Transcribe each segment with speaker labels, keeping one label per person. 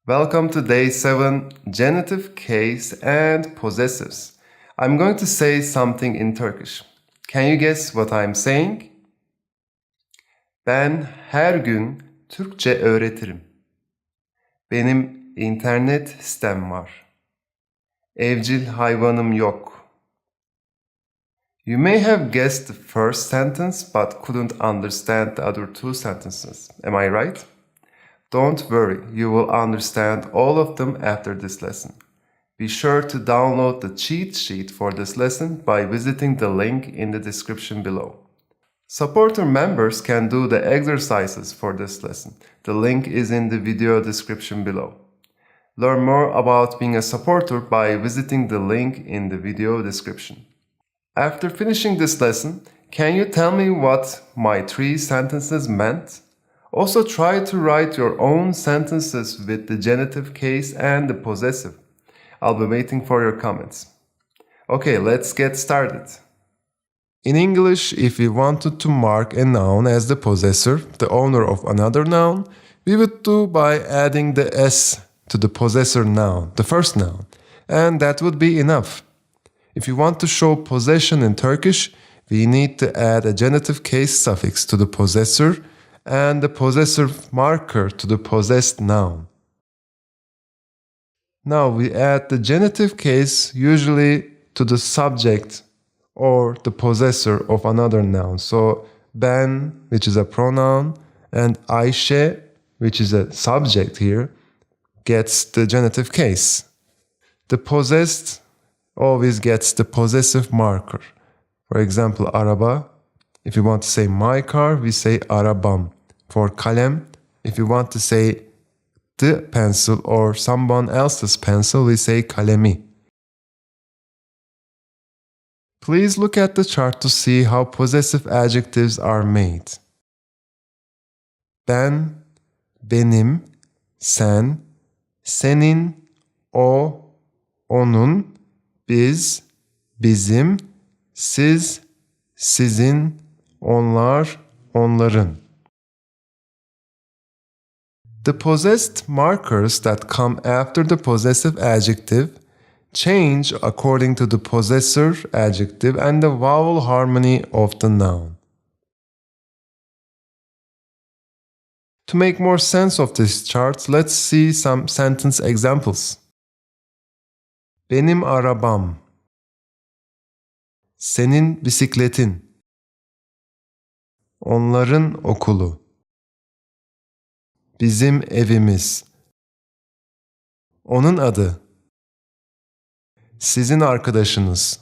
Speaker 1: Welcome to day 7, Genitive Case and Possessives. I'm going to say something in Turkish. Can you guess what I'm saying? Ben her gün Türkçe öğretirim. Benim internet sitem var. Evcil hayvanım yok. You may have guessed the first sentence but couldn't understand the other two sentences. Am I right? Don't worry, you will understand all of them after this lesson. Be sure to download the cheat sheet for this lesson by visiting the link in the description below. Supporter members can do the exercises for this lesson. The link is in the video description below. Learn more about being a supporter by visiting the link in the video description. After finishing this lesson, can you tell me what my 3 sentences meant? Also try to write your own sentences with the genitive case and the possessive. I'll be waiting for your comments. Okay, let's get started. In English, if we wanted to mark a noun as the possessor, the owner of another noun, we would do by adding the s to the possessor noun, the first noun, and that would be enough. If you want to show possession in Turkish, we need to add a genitive case suffix to the possessor and the possessor marker to the possessed noun. Now we add the genitive case usually to the subject or the possessor of another noun. So ben, which is a pronoun, and Ayşe, which is a subject here, gets the genitive case. The possessed always gets the possessive marker. For example, araba. If you want to say my car, we say arabam. For kalem, if you want to say the pencil or someone else's pencil, we say kalemi. Please look at the chart to see how possessive adjectives are made. Ben, benim, sen, senin, o, onun, biz, bizim, siz, sizin, onlar, onların. The possessed markers that come after the possessive adjective change according to the possessor adjective and the vowel harmony of the noun. To make more sense of this chart, let's see some sentence examples. Benim arabam. Senin bisikletin. Onların okulu. Bizim evimiz. Onun adı. Sizin arkadaşınız.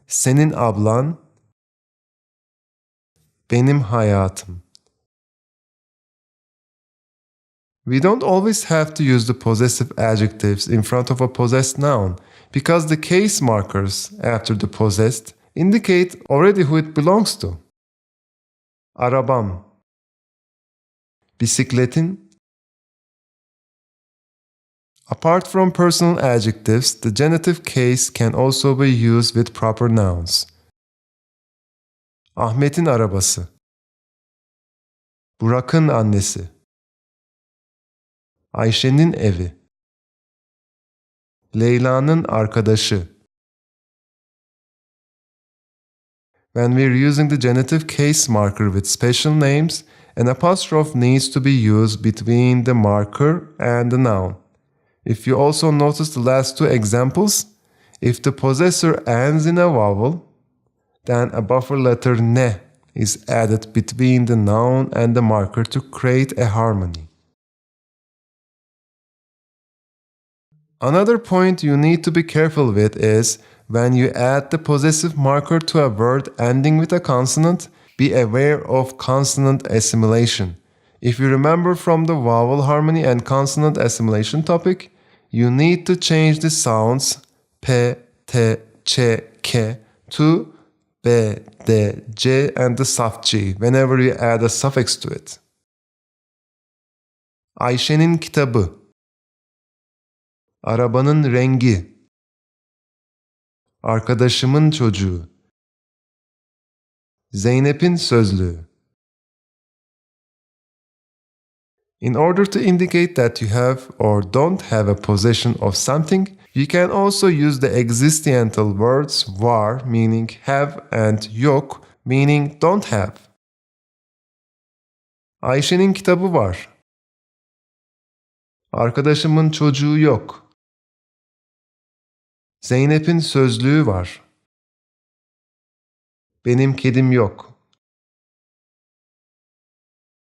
Speaker 1: Senin ablan. Benim hayatım. We don't always have to use the possessive adjectives in front of a possessed noun because the case markers after the possessed indicate already who it belongs to. Arabam. Bisikletin. Apart from personal adjectives, the genitive case can also be used with proper nouns. Ahmet'in arabası. Burak'ın annesi. Ayşe'nin evi. Leyla'nın arkadaşı. When we're using the genitive case marker with special names, an apostrophe needs to be used between the marker and the noun. If you also notice the last 2 examples, if the possessor ends in a vowel, then a buffer letter ne is added between the noun and the marker to create a harmony. Another point you need to be careful with is when you add the possessive marker to a word ending with a consonant, be aware of consonant assimilation. If you remember from the vowel harmony and consonant assimilation topic, you need to change the sounds p, t, ç, k to b, d, c and the soft g whenever you add a suffix to it. Ayşe'nin kitabı. Arabanın rengi. Arkadaşımın çocuğu. Zeynep'in sözlüğü. In order to indicate that you have or don't have a possession of something, you can also use the existential words var meaning have and yok meaning don't have. Ayşe'nin kitabı var. Arkadaşımın çocuğu yok. Zeynep'in sözlüğü var. Benim kedim yok.